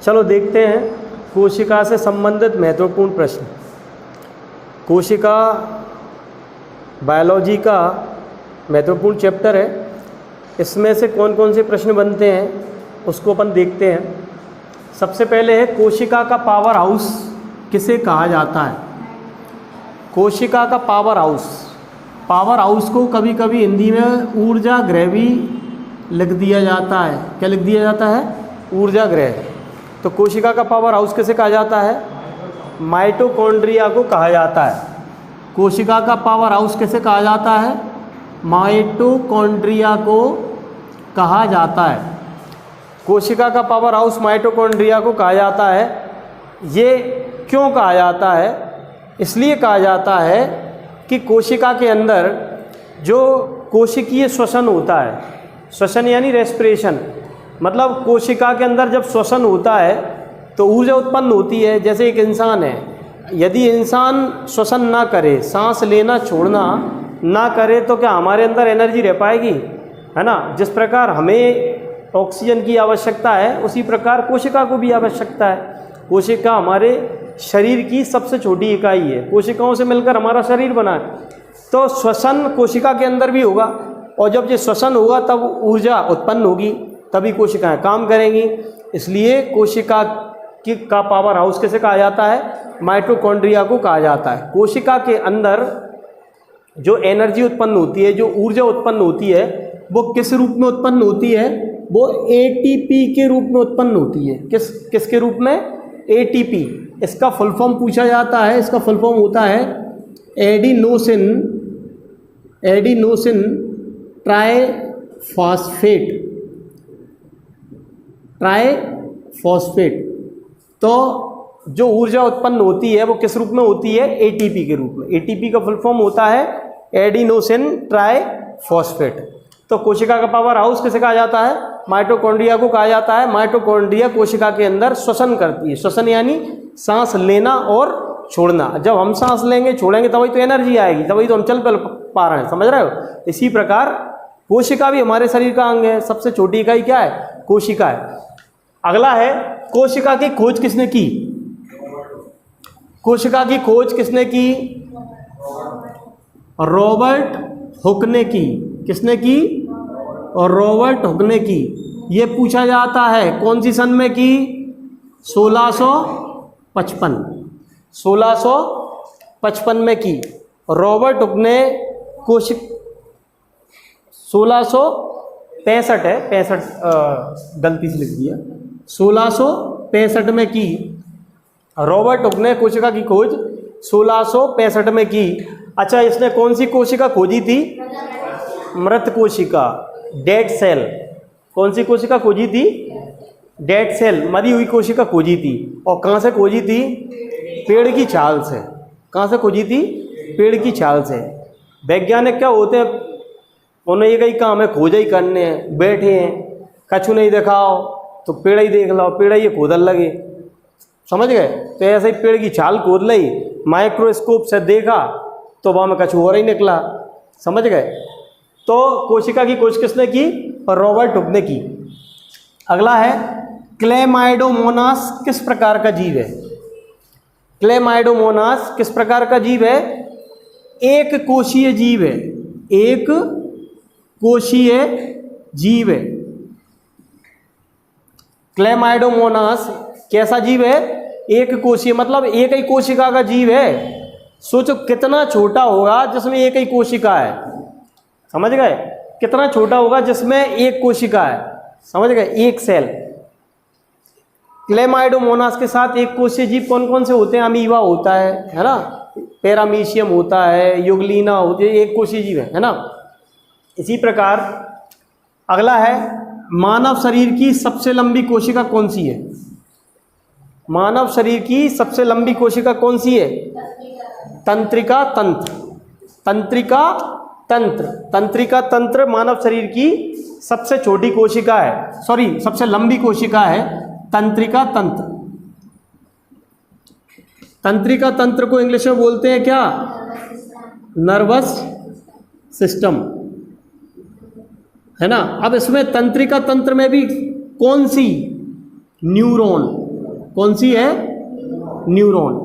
चलो देखते हैं कोशिका से संबंधित महत्वपूर्ण प्रश्न। कोशिका बायोलॉजी का महत्वपूर्ण चैप्टर है। इसमें से कौन कौन से प्रश्न बनते हैं उसको अपन देखते हैं। सबसे पहले है कोशिका का पावर हाउस किसे कहा जाता है। कोशिका का पावर हाउस, पावर हाउस को कभी कभी हिंदी में ऊर्जा गृह भी लिख दिया जाता है। क्या लिख दिया जाता है? ऊर्जा गृह। तो कोशिका का पावर हाउस किसे कहा जाता है? माइटोकॉन्ड्रिया को कहा जाता है। कोशिका का पावर हाउस किसे कहा जाता है? माइटोकॉन्ड्रिया को कहा जाता है। कोशिका का पावर हाउस माइटोकॉन्ड्रिया को कहा जाता है। ये क्यों कहा जाता है? इसलिए कहा जाता है कि कोशिका के अंदर जो कोशिकीय श्वसन होता है, श्वसन यानी रेस्पिरेशन, मतलब कोशिका के अंदर जब श्वसन होता है तो ऊर्जा उत्पन्न होती है। जैसे एक इंसान है, यदि इंसान श्वसन ना करे, सांस लेना छोड़ना ना करे तो क्या हमारे अंदर एनर्जी रह पाएगी? है ना। जिस प्रकार हमें ऑक्सीजन की आवश्यकता है उसी प्रकार कोशिका को भी आवश्यकता है। कोशिका हमारे शरीर की सबसे छोटी इकाई है। कोशिकाओं से मिलकर हमारा शरीर बना है। तो श्वसन कोशिका के अंदर भी होगा और जब ये श्वसन होगा तब ऊर्जा उत्पन्न होगी, तभी कोशिकाएं काम करेंगी। इसलिए कोशिका का पावर हाउस किसे कहा जाता है? माइटोकॉन्ड्रिया को कहा जाता है। कोशिका के अंदर जो एनर्जी उत्पन्न होती है, जो ऊर्जा उत्पन्न होती है, वो किस रूप में उत्पन्न होती है? वो एटीपी के रूप में उत्पन्न होती है। किसके रूप में? एटीपी। इसका फुल फॉर्म पूछा जाता है। इसका फुल फॉर्म होता है एडिनोसिन ट्राइफॉस्फेट। तो जो ऊर्जा उत्पन्न होती है वो किस रूप में होती है? एटीपी के रूप में। एटीपी का फुल फॉर्म होता है एडिनोसिन ट्राइफॉस्फेट। तो कोशिका का पावर हाउस किसे कहा जाता है? माइटोकॉन्ड्रिया को कहा जाता है। माइटोकॉन्ड्रिया कोशिका के अंदर श्वसन करती है। श्वसन यानी सांस लेना और छोड़ना। जब हम सांस लेंगे छोड़ेंगे तभी तो एनर्जी आएगी, तभी तो हम चल पा रहे हैं। समझ रहे हो? इसी प्रकार कोशिका भी हमारे शरीर का अंग है। सबसे छोटी इकाई क्या है? कोशिका है। अगला है कोशिका की खोज किसने की? कोशिका की खोज किसने की? रॉबर्ट हुक ने की। किसने की? और रॉबर्ट हुक ने की। ये पूछा जाता है कौन सी सन में की? 1655 में की। रॉबर्ट हुक ने 1665 है, 65 गलती से लिख दिया, 1665 में की। रॉबर्ट हुक ने कोशिका की खोज 1665 में की। अच्छा, इसने कौन सी कोशिका खोजी थी? मृत कोशिका, डेड सेल। कौन सी कोशिका खोजी थी? डेड सेल, मरी हुई कोशिका खोजी थी। और कहाँ से खोजी थी? पेड़ की छाल से। कहाँ से खोजी थी? पेड़ की छाल से। वैज्ञानिक क्या होते हैं? उन्हें एक ही काम है, खोज ही करने हैं। बैठे हैं, कछु नहीं दिखाओ तो पेड़ ही देख लो, पेड़ ही खोदन लगे। समझ गए? तो ऐसे ही पेड़ की छाल खोद ली, माइक्रोस्कोप से देखा तो वहाँ में कछु और ही निकला। समझ गए? तो कोशिका की खोज किसने की? रॉबर्ट हुक ने की। अगला है क्लेमाइडोमोनास किस प्रकार का जीव है? क्लेमाइडोमोनास किस प्रकार का जीव है? एक कोशीय जीव है। एक कोशीय जीव है। क्लेमाइडोमोनास कैसा जीव है? एक कोशीय, मतलब एक ही कोशिका का जीव है। सोचो कितना छोटा होगा जिसमें एक ही कोशिका है। समझ गए? कितना छोटा होगा जिसमें एक कोशिका है। समझ गए? एक सेल। क्लेमाइडोमोनास के साथ एक कोशीय जीव कौन कौन से होते हैं? अमीबा होता है ना, पैरामीशियम होता है, युगलीना होती है, एक कोशीय जीव है ना। इसी प्रकार अगला है मानव शरीर की सबसे लंबी कोशिका कौन सी है? मानव शरीर की सबसे लंबी कोशिका कौन सी है? तंत्रिका तंत्र। तंत्रिका तंत्र। तंत्रिका तंत्र मानव शरीर की सबसे छोटी कोशिका है, सॉरी सबसे लंबी कोशिका है, तंत्रिका तंत्र। तंत्रिका तंत्र को इंग्लिश में बोलते हैं क्या? नर्वस सिस्टम, है ना। अब इसमें तंत्रिका तंत्र में भी कौन सी? न्यूरॉन। कौन सी है? न्यूरॉन,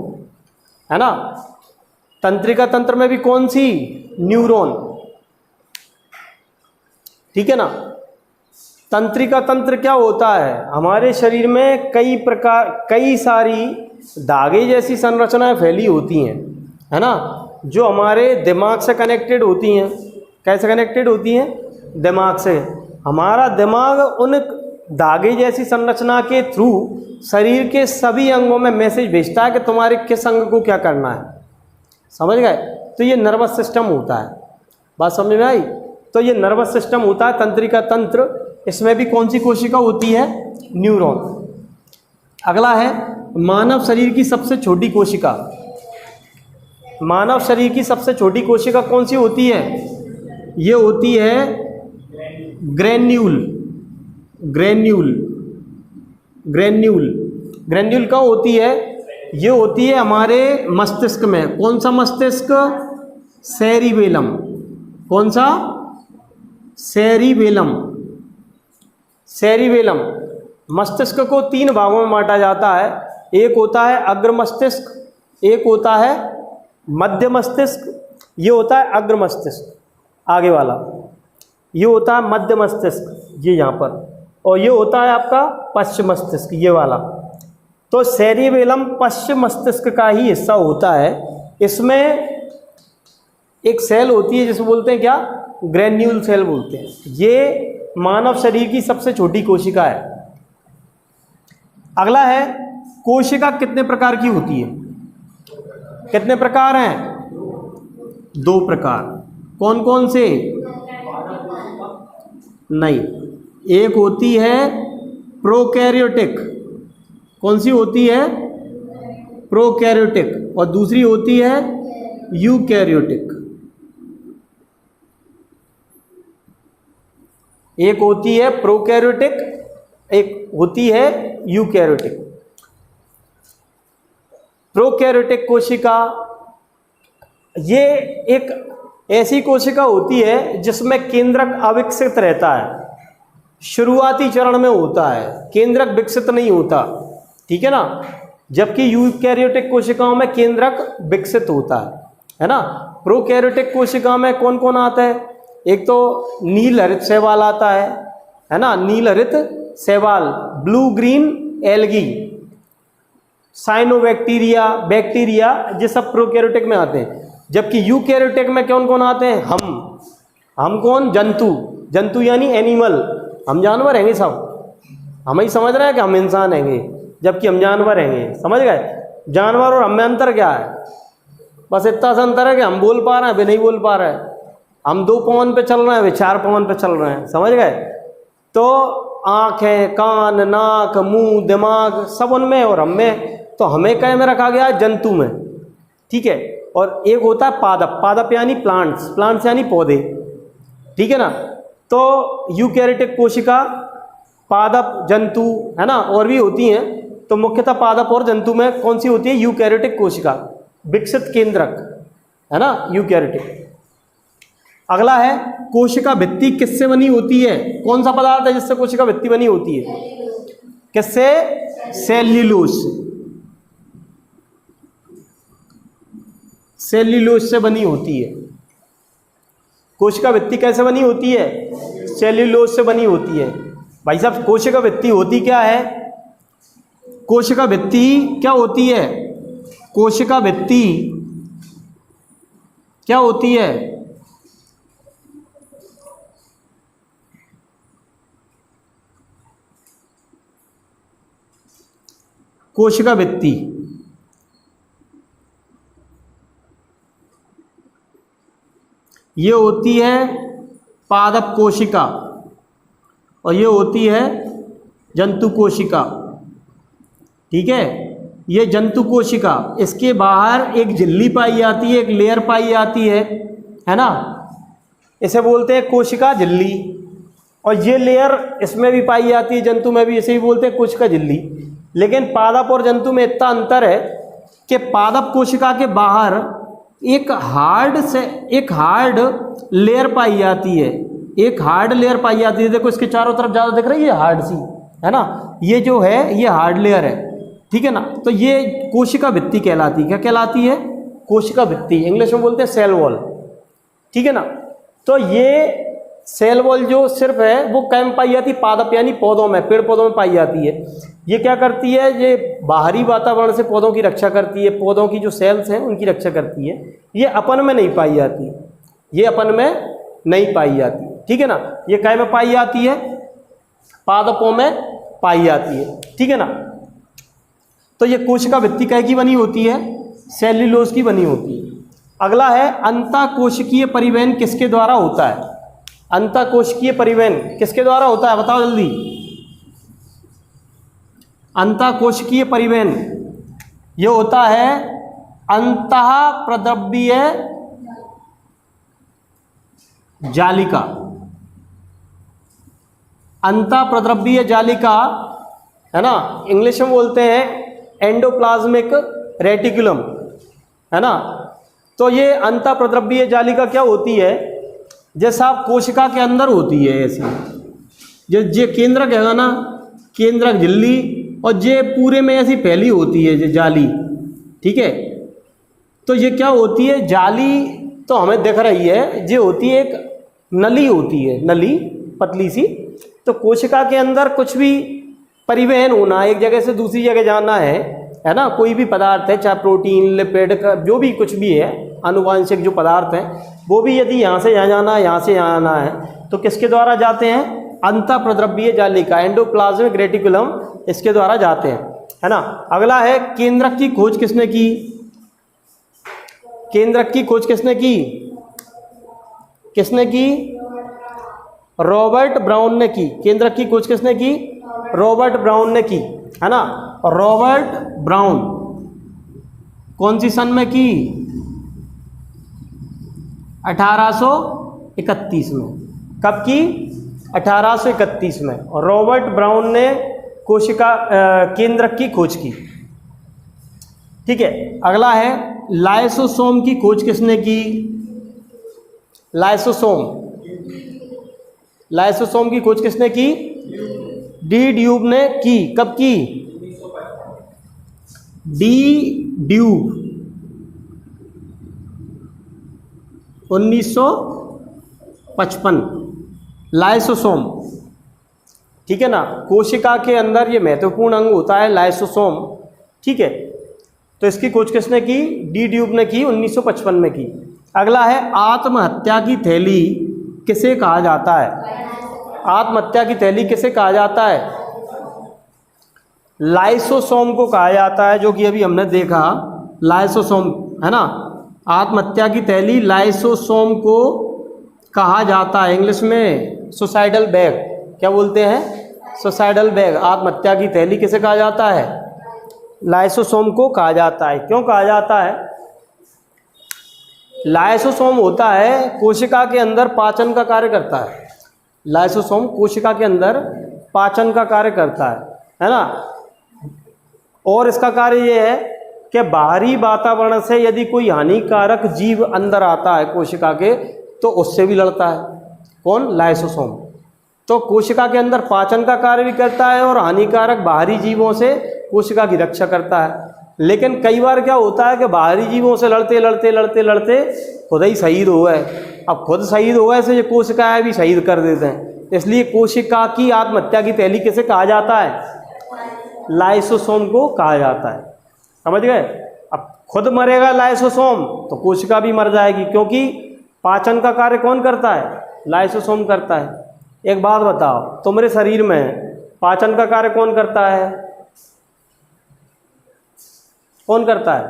है ना। तंत्रिका तंत्र में भी कौन सी? न्यूरॉन, ठीक है ना। तंत्रिका तंत्र क्या होता है? हमारे शरीर में कई सारी धागे जैसी संरचनाएं फैली होती हैं, है ना, जो हमारे दिमाग से कनेक्टेड होती हैं। कैसे कनेक्टेड होती हैं? दिमाग से। हमारा दिमाग उन धागे जैसी संरचना के थ्रू शरीर के सभी अंगों में मैसेज भेजता है कि तुम्हारे किस अंग को क्या करना है। समझ गए? तो ये नर्वस सिस्टम होता है। बात समझ में आई? तो ये नर्वस सिस्टम होता है तंत्रिका तंत्र। इसमें भी कौन सी कोशिका होती है? न्यूरॉन। अगला है मानव शरीर की सबसे छोटी कोशिका। मानव शरीर की सबसे छोटी कोशिका कौन सी होती है? ये होती है ग्रेन्यूल। ग्रेन्यूल, ग्रेन्यूल, ग्रेन्यूल कहाँ होती है? ये होती है हमारे मस्तिष्क में। कौन सा मस्तिष्क? सेरिबेलम। कौन सा? सेरिबेलम। सेरिबेलम। मस्तिष्क को 3 भागों में बांटा जाता है। एक होता है अग्र मस्तिष्क, एक होता है मध्य मस्तिष्क, ये होता है अग्र मस्तिष्क आगे वाला, ये होता है मध्य मस्तिष्क ये यहाँ पर, और ये होता है आपका पश्चिम मस्तिष्क ये वाला। तो सेरिबेलम पश्चिम मस्तिष्क का ही हिस्सा होता है। इसमें एक सेल होती है जिसे बोलते हैं क्या? ग्रेन्यूल सेल बोलते हैं। ये मानव शरीर की सबसे छोटी कोशिका है। अगला है कोशिका कितने प्रकार की होती है? कितने प्रकार हैं? 2 प्रकार। कौन कौन से? नहीं, एक होती है प्रोकैरियोटिक। कौन सी होती है? प्रोकैरियोटिक। और दूसरी होती है यूकैरियोटिक। एक होती है प्रोकैरियोटिक, एक होती है यूकैरियोटिक। प्रोकैरियोटिक कोशिका ये एक ऐसी कोशिका होती है जिसमें केंद्रक अविकसित रहता है। शुरुआती चरण में होता है, केंद्रक विकसित नहीं होता, ठीक है ना। जबकि यूकैरियोटिक कोशिकाओं में केंद्रक विकसित होता है ना। प्रोकैरियोटिक कोशिका में कौन कौन आता है? एक तो नील हरित शैवाल आता है ना, नील हरित शैवाल, blue green algae, cyanobacteria, bacteria, ये सब प्रोकैरियोटिक में आते हैं। जबकि यूकैरियोटिक में कौन कौन आते हैं? हम कौन? जंतु। जंतु यानी एनिमल, हम जानवर हैंगे सब। हम ही समझ रहे हैं कि हम इंसान हैंगे, जबकि हम जानवर हैंगे। समझ गए? जानवर और हम में अंतर क्या है? बस इतना सा अंतर है कि हम बोल पा रहे हैं, वे नहीं बोल पा रहे हैं। हम 2 पवन पे चल रहे हैं, वे 4 पवन पे चल रहे हैं। समझ गए? तो आँखें, कान, नाक, मुंह, दिमाग सब उनमें और हम में। तो हमें कहीं में रखा गया है? जंतु में, ठीक है। और एक होता है पादप। पादप यानी प्लांट्स, प्लांट्स यानी पौधे, ठीक है ना। तो यूकैरियोटिक कोशिका पादप, जंतु, है ना, और भी होती हैं। तो मुख्यतः पादप और जंतु में कौन सी होती है? यूकैरियोटिक कोशिका, विकसित केंद्रक, है ना, यूकैरियोटिक। अगला है कोशिका भित्ति किससे बनी होती है? कौन सा पदार्थ है जिससे कोशिका भित्ति बनी होती है? किससे? सेल्यूलोज से। सेल्यूलोज से बनी होती है कोशिका भित्ति। कैसे बनी होती है? सेल्यूलोज से बनी होती है। भाई साहब, कोशिका भित्ति होती क्या है? कोशिका भित्ति क्या होती है? कोशिका भित्ति क्या होती है? कोशिका भित्ति ये होती है पादप कोशिका और ये होती है जंतु कोशिका, ठीक है। ये जंतु कोशिका, इसके बाहर एक झिल्ली पाई जाती है, एक लेयर पाई जाती है ना। इसे बोलते हैं कोशिका झिल्ली। और ये लेयर इसमें भी पाई जाती है, जंतु में भी, इसे ही बोलते हैं कोशिका झिल्ली। लेकिन पादप और जंतु में इतना अंतर है कि पादप कोशिका के बाहर एक हार्ड लेयर पाई जाती है, एक हार्ड लेयर पाई जाती है। देखो इसके चारों तरफ ज़्यादा दिख रही है हार्ड सी, है ना। ये जो है ये हार्ड लेयर है, ठीक है ना। तो ये कोशिका भित्ति कहलाती है। क्या कहलाती है? कोशिका भित्ति, इंग्लिश में बोलते हैं सेल वॉल, ठीक है ना। तो ये सेल वॉल जो सिर्फ है वो कहाँ पाई जाती है? पादप यानी पौधों में, पेड़ पौधों में पाई जाती है। ये क्या करती है? ये बाहरी वातावरण से पौधों की रक्षा करती है, पौधों की जो सेल्स हैं उनकी रक्षा करती है। ये अपन में नहीं पाई जाती, ये अपन में नहीं पाई जाती, ठीक है ना। ये कहाँ में पाई जाती है? पादपों में पाई जाती है, ठीक है ना। तो ये कोशिका भित्ति कहाँ की बनी होती है? सेल्यूलोज की बनी होती है। अगला है अंतःकोशिकीय परिवहन किसके द्वारा होता है? अंतःकोशिकीय परिवहन किसके द्वारा होता है? बताओ जल्दी। अंतःकोशिकीय परिवहन ये होता है अंतःप्रद्रव्यीय जालिका। अंतःप्रद्रव्यीय जालिका है ना, इंग्लिश में बोलते हैं एंडोप्लाज्मिक रेटिकुलम, है ना। तो ये अंतःप्रद्रव्यीय जालिका क्या होती है? जैसा आप कोशिका के अंदर होती है ऐसी, जे केंद्रक है ना, केंद्रक झिल्ली, और ये पूरे में ऐसी फैली होती है ये जाली, ठीक है। तो ये क्या होती है? जाली तो हमें दिख रही है, ये होती है एक नली होती है, नली पतली सी। तो कोशिका के अंदर कुछ भी परिवहन होना, एक जगह से दूसरी जगह जाना है ना, कोई भी पदार्थ है, चाहे प्रोटीन, लिपिड का जो भी कुछ भी है, आनुवांशिक जो पदार्थ हैं, वो भी यदि यहाँ से यहाँ जाना है, यहाँ से यहाँ आना है, तो किसके द्वारा जाते हैं? अंतःप्रद्रव्यीय जालिका, एंडोप्लाज्मिक रेटिकुलम, इसके द्वारा जाते हैं, है ना। अगला है केंद्रक की खोज किसने की? केंद्रक की खोज किसने की? किसने की? रॉबर्ट ब्राउन ने की। केंद्रक की खोज किसने की? रॉबर्ट ब्राउन ने की, है ना। रॉबर्ट ब्राउन कौन सी सन में की? 1831 में। कब की? 1831 में। और रॉबर्ट ब्राउन ने कोशिका केंद्रक की खोज की, ठीक है। अगला है लाइसोसोम की खोज किसने की? लाइसोसोम, लाइसोसोम की खोज किसने की? डी ड्यूब ने की। कब की? D dupe 1955। लाइसोसोम, ठीक है ना। कोशिका के अंदर ये महत्वपूर्ण अंग होता है लाइसोसोम, ठीक है। तो इसकी खोज किसने की? डी ड्यूब ने की, 1955 में की। अगला है आत्महत्या की थैली किसे कहा जाता है? आत्महत्या की थैली किसे कहा जाता है? लाइसोसोम को कहा जाता है, जो कि अभी हमने देखा, लाइसोसोम, है ना। आत्महत्या की थैली लाइसोसोम को कहा जाता है। इंग्लिश में सुसाइडल बैग, क्या बोलते हैं? Suicidal bag. आत्महत्या की थैली किसे कहा जाता है? लाइसोसोम को कहा जाता है। क्यों कहा जाता है? लाइसोसोम होता है कोशिका के अंदर पाचन का कार्य करता है। लाइसोसोम कोशिका के अंदर पाचन का कार्य करता है ना। और इसका कार्य ये है कि बाहरी वातावरण से यदि कोई हानिकारक जीव अंदर आता है कोशिका के, तो उससे भी लड़ता है। कौन? लाइसोसोम। तो कोशिका के अंदर पाचन का कार्य भी करता है और हानिकारक बाहरी जीवों से कोशिका की रक्षा करता है। लेकिन कई बार क्या होता है कि बाहरी जीवों से लड़ते लड़ते लड़ते लड़ते खुद ही शहीद हो गए। अब खुद शहीद हो गए से ये कोशिकाएं भी शहीद कर देते हैं। इसलिए कोशिका की आत्महत्या की थैली किसे कहा जाता है? लाइसोसोम को कहा जाता है। समझ गए? अब खुद मरेगा लाइसोसोम तो कोशिका भी मर जाएगी, क्योंकि पाचन का कार्य कौन करता है? लाइसोसोम करता है। एक बात बताओ, तुम्हारे शरीर में पाचन का कार्य कौन करता है? कौन करता है?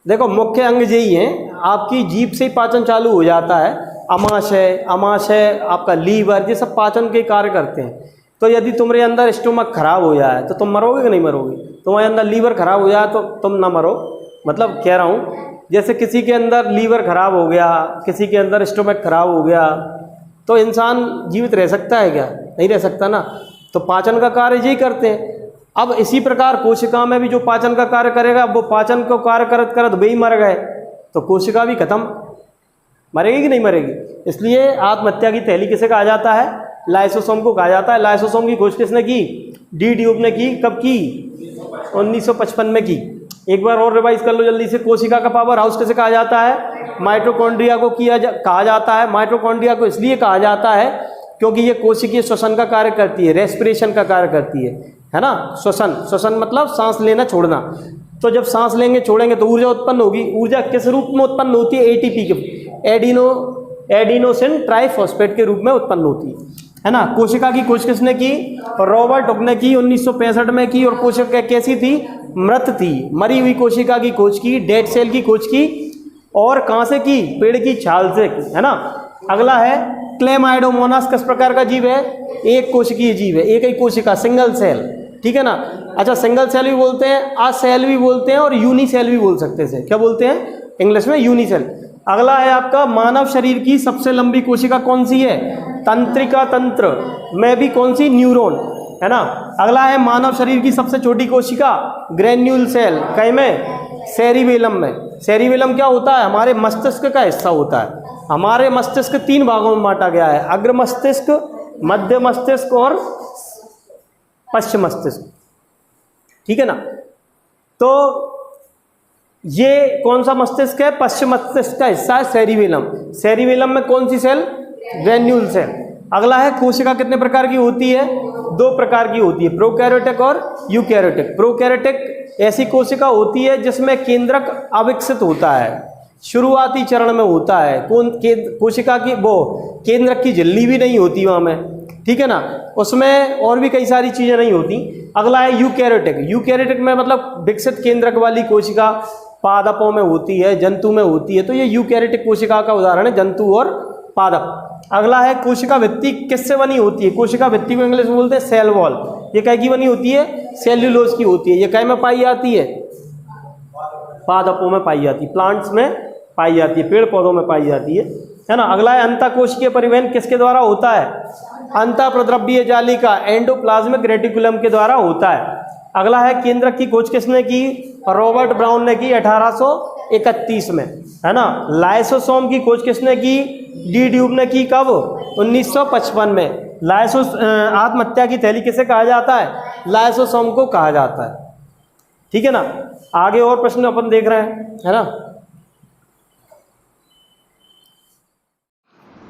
देखो, मुख्य अंग यही हैं। आपकी जीभ से ही पाचन चालू हो जाता है। अमाशय, आपका लीवर, ये सब पाचन के कार्य करते हैं। तो यदि तुम्हारे अंदर स्टोमक खराब हो जाए तो तुम मरोगे कि नहीं मरोगे? तुम्हारे अंदर लीवर खराब हो जाए तो तुम ना मरो। मतलब कह रहा हूँ, जैसे किसी के अंदर लीवर खराब हो गया, किसी के अंदर स्टोमक खराब हो गया, तो इंसान जीवित रह सकता है क्या? नहीं रह सकता ना। तो पाचन का कार्य यही करते हैं। अब इसी प्रकार कोशिका में भी जो पाचन का कार्य करेगा, वो पाचन को कार्य करत करत वे ही मर गए, तो कोशिका भी खत्म। मरेगी कि नहीं मरेगी? इसलिए आत्महत्या की थैली किसे कहा जाता है? लाइसोसोम को कहा जाता है। लाइसोसोम की खोज किसने की? डी ड्यूब ने की। कब की? 1955 में की। एक बार और रिवाइज कर लो जल्दी से। कोशिका का पावर हाउस कैसे कहा जाता है? माइटोकॉन्ड्रिया को कहा जाता है। माइटोकॉन्ड्रिया को इसलिए कहा जाता है क्योंकि ये कोशिकीय श्वसन का कार्य करती है, रेस्पिरेशन का कार्य करती है ना। श्वसन मतलब सांस लेना छोड़ना। तो जब सांस लेंगे छोड़ेंगे तो ऊर्जा उत्पन्न होगी। ऊर्जा किस रूप में उत्पन्न होती है? एटीपी के एडिनोसिन ट्राइफॉस्फेट के रूप में उत्पन्न होती है ना। कोशिका की खोज किसने की? रॉबर्ट हुक ने की 1965 में की। और कोशिका कैसी थी? मृत थी। मरी हुई कोशिका की खोज की, डेड सेल की खोज की। और कहाँ से की? पेड़ की छाल से, है ना। अगला है क्लेमाइडोमोनास। किस प्रकार का जीव है? एक कोशिकीय जीव है, एक ही कोशिका, सिंगल सेल, ठीक है ना। अच्छा, सिंगल सेल भी बोलते हैं, असेल भी बोलते हैं और यूनिसेल भी बोल सकते हैं। क्या बोलते हैं इंग्लिश में? यूनिसेल। अगला है आपका मानव शरीर की सबसे लंबी कोशिका कौन सी है? तंत्रिका तंत्र में भी कौन सी? न्यूरॉन, है ना। अगला है मानव शरीर की सबसे छोटी कोशिका ग्रेन्यूल सेल, कहीं में? सेरिबेलम में। सेरिबेलम क्या होता है? हमारे मस्तिष्क का हिस्सा होता है। हमारे मस्तिष्क 3 भागों में बांटा गया है, अग्र मस्तिष्क, मध्य मस्तिष्क और पश्चिम मस्तिष्क, ठीक है ना। तो ये कौन सा मस्तिष्क है? पश्चिम मस्तिष्क का हिस्सा है सेरिबेलम। सेरिबेलम में कौन सी सेल? Granule cell. अगला है कोशिका कितने प्रकार की होती है? 2 प्रकार की होती है, प्रोकैरियोटिक और यूकैरियोटिक। प्रोकैरियोटिक ऐसी कोशिका होती है जिसमें केंद्रक अविकसित होता है, शुरुआती चरण में होता है। कोशिका की वो केंद्रक की झिल्ली भी नहीं होती वहाँ में, ठीक है ना। उसमें और भी कई सारी चीज़ें नहीं होती। अगला है यूकैरियोटिक। यूकैरियोटिक में मतलब विकसित केंद्रक वाली कोशिका पादपों में होती है, जंतु में होती है। तो ये यूकैरियोटिक कोशिका का उदाहरण है, जंतु और पादप। अगला है कोशिका भित्ति किससे बनी होती है? कोशिका भित्ति को इंग्लिश में बोलते हैं सेल वॉल। ये काय की बनी होती है? सेल्यूलोज की होती है। ये काय में पाई जाती है? पादपों में पाई जाती है, प्लांट्स में पाई जाती है, पेड़ पौधों में पाई जाती है ना। अगला है अंतःकोशिकीय परिवहन किसके द्वारा होता है? अंतःप्रद्रव्य जालिका, एंडोप्लाज्मिक रेटिकुलम के द्वारा होता है। अगला है केंद्रक की खोज किसने की? रॉबर्ट ब्राउन ने की 1831 में, है ना। लाइसोसोम की खोज किसने की? डी ड्यूब ने की। कब? 1955 में। आत्महत्या की थैली किसे कहा जाता है? लाइसोसोम को कहा जाता है, ठीक है ना। आगे और प्रश्न अपन देख रहे हैं, है ना।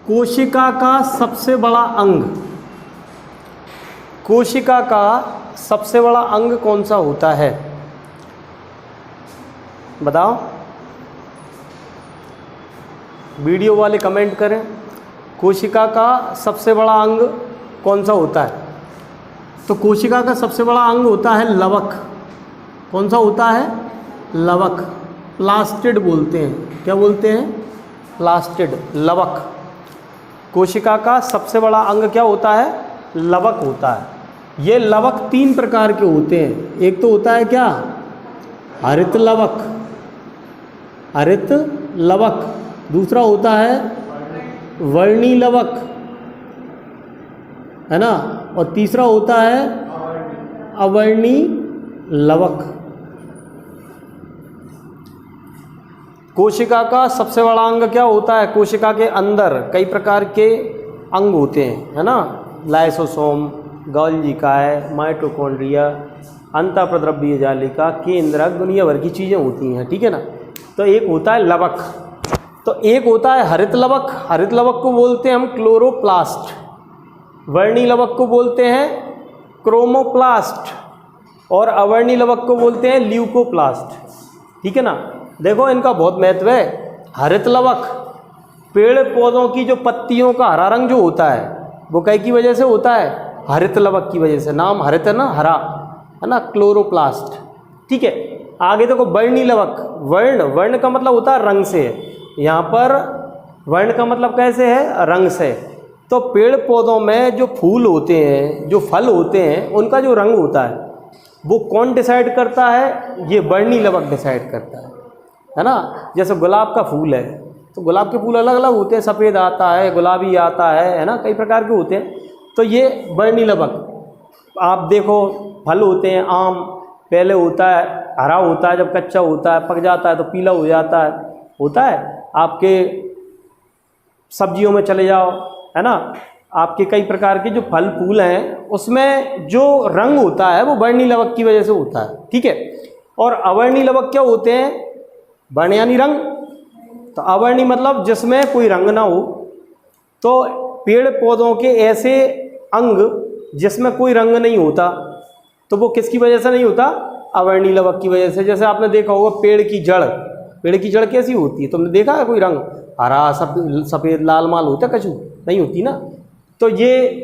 कोशिका का सबसे बड़ा अंग, कोशिका का सबसे बड़ा अंग कौन सा होता है? बताओ, वीडियो वाले कमेंट करें। कोशिका का सबसे बड़ा अंग कौन सा होता है? तो कोशिका का सबसे बड़ा अंग होता है लवक। कौन सा होता है? लवक। प्लास्टिड बोलते हैं। क्या बोलते हैं? प्लास्टिड, लवक। कोशिका का सबसे बड़ा अंग क्या होता है? लवक होता है। ये लवक 3 प्रकार के होते हैं। एक तो होता है क्या? हरित लवक, हरित लवक। दूसरा होता है वर्णी लवक, है ना। और तीसरा होता है अवर्णी लवक। कोशिका का सबसे बड़ा अंग क्या होता है? कोशिका के अंदर कई प्रकार के अंग होते हैं, है ना। लाइसोसोम, गोल्जिकाय, माइटोकॉन्ड्रिया, अंतःप्रद्रव्य जालिका, केंद्रक, दुनिया भर की चीज़ें होती हैं, ठीक है ना। तो एक होता है लवक, तो एक होता है हरित लवक। हरित लवक को बोलते हैं हम क्लोरोप्लास्ट। वर्णी लवक को बोलते हैं क्रोमोप्लास्ट। और अवर्णी लवक को बोलते हैं ल्यूकोप्लास्ट, ठीक है ना। देखो इनका बहुत महत्व है। हरित लवक पेड़ पौधों की जो पत्तियों का हरा रंग जो होता है वो कई की वजह से होता है? हरित लवक की वजह से। नाम हरित है ना, हरा, है ना, क्लोरोप्लास्ट, ठीक है। आगे देखो वर्णी लवक। वर्ण, वर्ण का मतलब होता है रंग से। यहाँ पर वर्ण का मतलब कैसे है? रंग से। तो पेड़ पौधों में जो फूल होते हैं, जो फल होते हैं, उनका जो रंग होता है वो कौन डिसाइड करता है? ये वर्णी लवक डिसाइड करता है ना। जैसे गुलाब का फूल है तो गुलाब के फूल अलग अलग होते हैं, सफ़ेद आता है, गुलाबी आता है ना, कई प्रकार के होते हैं। तो ये वर्णी लवक। आप देखो फल होते हैं, आम पहले होता है हरा होता है, जब कच्चा होता है पक जाता है तो पीला हो जाता है, होता है। आपके सब्जियों में चले जाओ, है ना, आपके कई प्रकार के जो फल फूल हैं उसमें जो रंग होता है वो वर्णी लवक की वजह से होता है, ठीक है। और अवर्णी लवक क्या होते हैं? वर्ण यानी रंग, तो अवर्णी मतलब जिसमें कोई रंग ना हो। तो पेड़ पौधों के ऐसे अंग जिसमें कोई रंग नहीं होता, तो वो किसकी वजह से नहीं होता? अवर्णी लवक की वजह से। जैसे आपने देखा होगा पेड़ की जड़ कैसी होती है? तुमने देखा है कोई रंग? हरा सफ़ेद लाल माल होता है? कछु नहीं होती ना। तो ये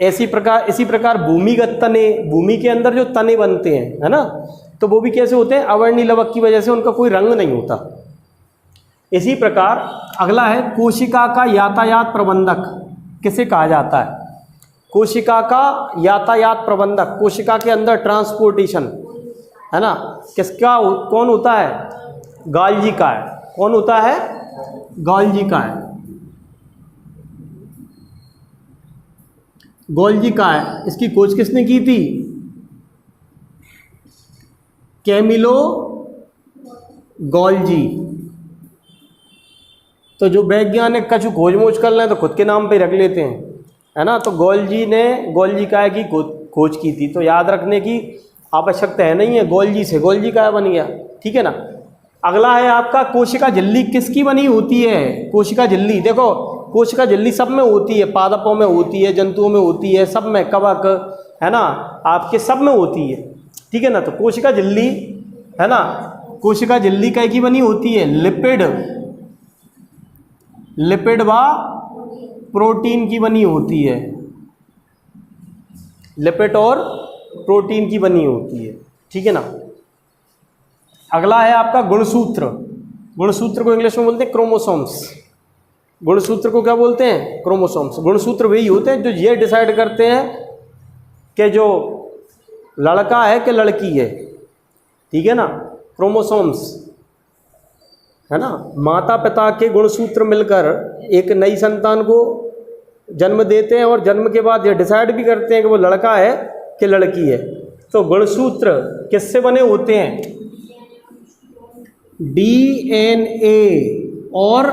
इसी प्रकार भूमिगत तने, भूमि के अंदर जो तने बनते हैं, है ना, तो वो भी कैसे होते हैं? अवर्णी लवक की वजह से, उनका कोई रंग नहीं होता। इसी प्रकार अगला है कोशिका का यातायात प्रबंधक किसे कहा जाता है? कोशिका का यातायात प्रबंधक, कोशिका के अंदर ट्रांसपोर्टेशन, है ना, किसका कौन होता है? गॉल्गी का है। कौन होता है? गॉल्गी का है। गॉल्गी का है। इसकी खोज किसने की थी? Camillo Golgi. तो जो वैज्ञानिक कछु खोज मोज कर लें तो खुद के नाम पे रख लेते हैं, है ना। तो गॉल्गी ने गॉल्गी काय की खोज की थी, तो याद रखने की आवश्यकता है नहीं है, गॉल्गी से गॉल्गी काय बन गया, ठीक है ना। अगला है आपका कोशिका झिल्ली किसकी बनी होती है? कोशिका झिल्ली, देखो कोशिका झिल्ली सब में होती है, पादपों में होती है, जंतुओं में होती है, सब में, कवक, है ना, आपके सब में होती है, ठीक है ना। तो कोशिका झिल्ली, है ना, कोशिका झिल्ली काय की बनी होती है? लिपिड व प्रोटीन की बनी होती है। लिपिड और प्रोटीन की बनी होती है, ठीक है ना। अगला है आपका गुणसूत्र। गुणसूत्र को इंग्लिश में बोलते हैं क्रोमोसोम्स। गुणसूत्र को क्या बोलते हैं? क्रोमोसोम्स। गुणसूत्र वही होते हैं जो ये डिसाइड करते हैं कि जो लड़का है कि लड़की है, ठीक है ना। क्रोमोसोम्स, है ना, माता पिता के गुणसूत्र मिलकर एक नई संतान को जन्म देते हैं और जन्म के बाद ये डिसाइड भी करते हैं कि वो लड़का है कि लड़की है। तो गुणसूत्र किससे बने होते हैं? डीएनए और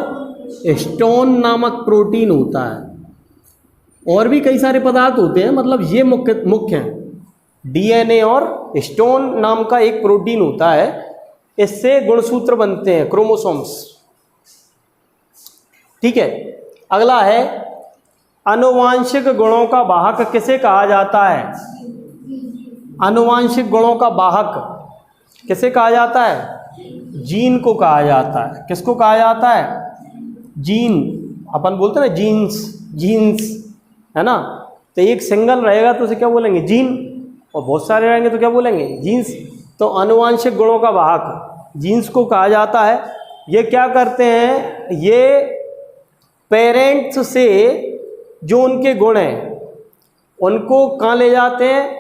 हिस्टोन नामक प्रोटीन होता है। और भी कई सारे पदार्थ होते हैं, मतलब ये मुख्य हैं। डीएनए और हिस्टोन नाम का एक प्रोटीन होता है, इससे गुणसूत्र बनते हैं, क्रोमोसोम्स, ठीक है। अगला है आनुवांशिक गुणों का वाहक किसे कहा जाता है? आनुवांशिक गुणों का वाहक किसे कहा जाता है? जीन को कहा जाता है। किसको कहा जाता है? जीन। अपन बोलते हैं ना जीन्स, है ना। तो एक सिंगल रहेगा तो उसे क्या बोलेंगे? जीन, और बहुत सारे रहेंगे तो क्या बोलेंगे? जीन्स। तो आनुवांशिक गुणों का वाहक जीन्स को कहा जाता है। ये क्या करते हैं? ये पेरेंट्स से जो उनके गुण हैं उनको कहाँ ले जाते हैं?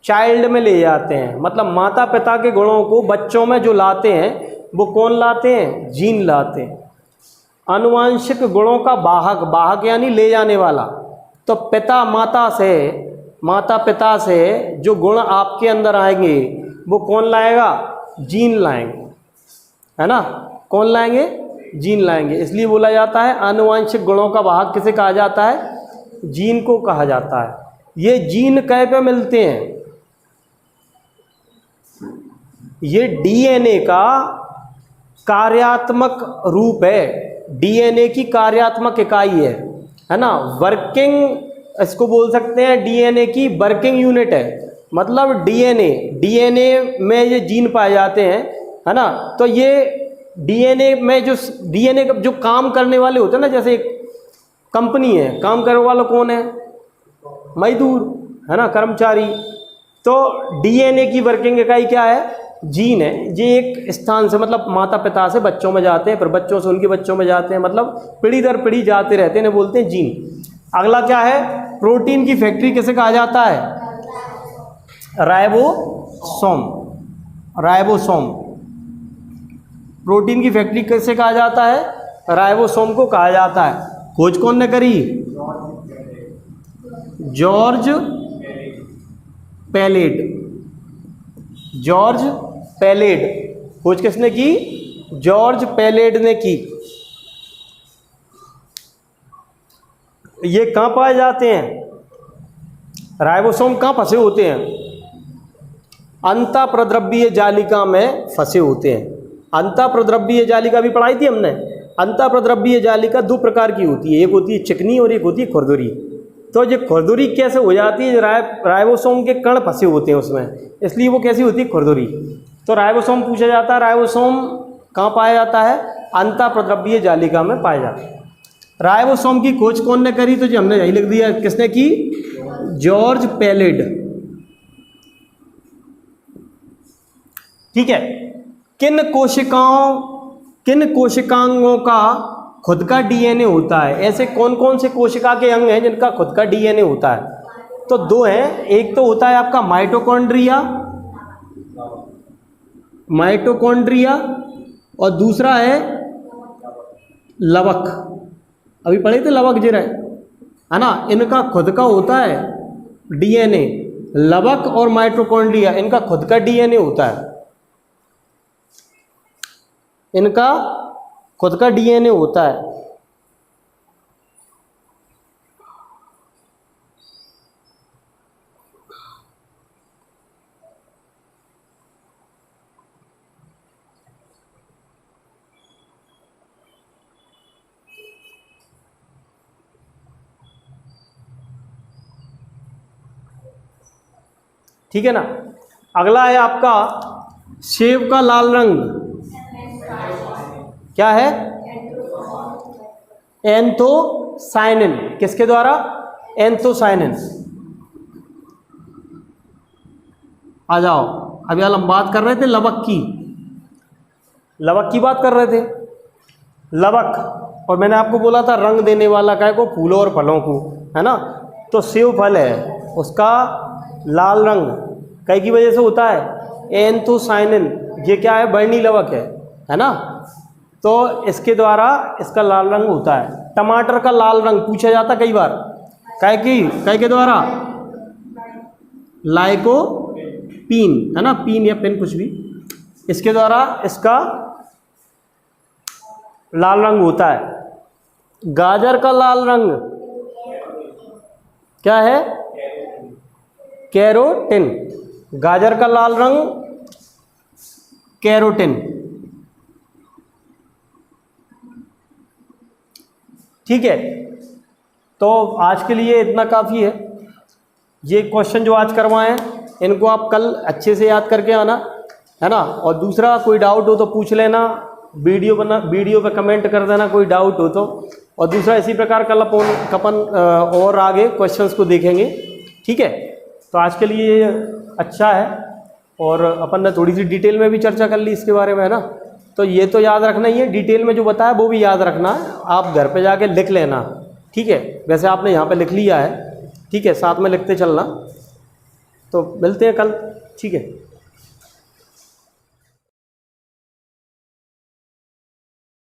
चाइल्ड में ले जाते हैं। मतलब माता पिता के गुणों को बच्चों में जो लाते हैं वो कौन लाते हैं? जीन लाते हैं। आनुवांशिक गुणों का वाहक यानी ले जाने वाला। तो माता पिता से जो गुण आपके अंदर आएंगे वो कौन लाएगा? जीन लाएंगे, है ना। कौन लाएंगे? जीन लाएंगे। इसलिए बोला जाता है आनुवांशिक गुणों का वाहक किसे कहा जाता है? जीन को कहा जाता है। ये जीन कहीं पे मिलते हैं? ये डीएनए का कार्यात्मक रूप है, डीएनए की कार्यात्मक इकाई है ना। वर्किंग इसको बोल सकते हैं, डीएनए की वर्किंग यूनिट है। मतलब डीएनए में ये जीन पाए जाते हैं, है ना। तो ये डीएनए में डीएनए का जो काम करने वाले होते हैं ना, जैसे एक कंपनी है, काम करने वाला कौन है? मजदूर, है ना, कर्मचारी। तो डीएनए की वर्किंग इकाई क्या है? जीन है। ये एक स्थान से, मतलब माता पिता से बच्चों में जाते हैं, फिर बच्चों से उनके बच्चों में जाते हैं, मतलब पीढ़ी दर पीढ़ी जाते रहते हैं, बोलते हैं जीन। अगला क्या है? प्रोटीन की फैक्ट्री किसे कहा जाता है? राइबोसोम। प्रोटीन की फैक्ट्री किसे कहा जाता है? राइबोसोम को कहा जाता है। खोज कौन ने करी? George pallid. खोज किसने की? जॉर्ज पैलेड ने की। ये कहाँ पाए जाते हैं? राइबोसोम कहाँ फंसे होते हैं? अंतःप्रद्रव्यीय जालिका में फंसे होते हैं। अंतःप्रद्रव्यीय जालिका भी पढ़ाई थी हमने। अंतःप्रद्रव्यीय जालिका दो प्रकार की होती है, एक होती है चिकनी और एक होती है खुरदुरी। तो ये खुरदुरी कैसे हो जाती है? राइबोसोम के कण फंसे होते हैं उसमें, इसलिए वो कैसी होती है? खुरदुरी। तो राइबोसोम पूछा जाता है, राइबोसोम कहाँ पाया जाता है? अंतःप्रद्रव्यीय जालिका में पाया जाता है। राइबोसोम की खोज कौन ने करी? तो जी हमने यही लिख दिया, किसने की? George pallid. ठीक है। किन कोशिकांगों का खुद का डीएनए होता है? ऐसे कौन कौन से कोशिका के अंग हैं जिनका खुद का डीएनए होता है? तो दो हैं, एक तो होता है आपका माइटोकॉन्ड्रिया और दूसरा है लवक। अभी पढ़े थे लवक जिर है ना, इनका खुद का होता है डीएनए। लवक और माइटोकॉन्ड्रिया इनका खुद का डीएनए होता है, इनका खुद का डीएनए होता है। ठीक है ना। अगला है आपका सेब का लाल रंग क्या है? एंथोसायनिन। किसके द्वारा? एंथोसायनिन। आ जाओ, अभी हम बात कर रहे थे लवक की बात कर रहे थे। लवक, और मैंने आपको बोला था रंग देने वाला काय को? फूलों और फलों को, है ना। तो सेब फल है, उसका लाल रंग कई की वजह से होता है? एंथोसायनिन। ये क्या है? वर्णी लवक है ना। तो इसके द्वारा इसका लाल रंग होता है। टमाटर का लाल रंग पूछा जाता कई बार, काय के द्वारा? लाइकोपीन, है ना, पीन या पेन कुछ भी, इसके द्वारा इसका लाल रंग होता है। गाजर का लाल रंग क्या है? कैरोटिन। गाजर का लाल रंग कैरोटिन। ठीक है। तो आज के लिए इतना काफ़ी है। ये क्वेश्चन जो आज करवाए हैं इनको आप कल अच्छे से याद करके आना, है ना। और दूसरा, कोई डाउट हो तो पूछ लेना, वीडियो पे कमेंट कर देना कोई डाउट हो तो। और दूसरा, इसी प्रकार कल अपन और आगे क्वेश्चंस को देखेंगे। ठीक है। तो आज के लिए अच्छा है, और अपन ने थोड़ी सी डिटेल में भी चर्चा कर ली इसके बारे में, है ना। तो ये तो याद रखना ही है, डिटेल में जो बताया वो भी याद रखना है। आप घर पे जाके लिख लेना, ठीक है। वैसे आपने यहाँ पे लिख लिया है, ठीक है, साथ में लिखते चलना। तो मिलते हैं कल, ठीक है।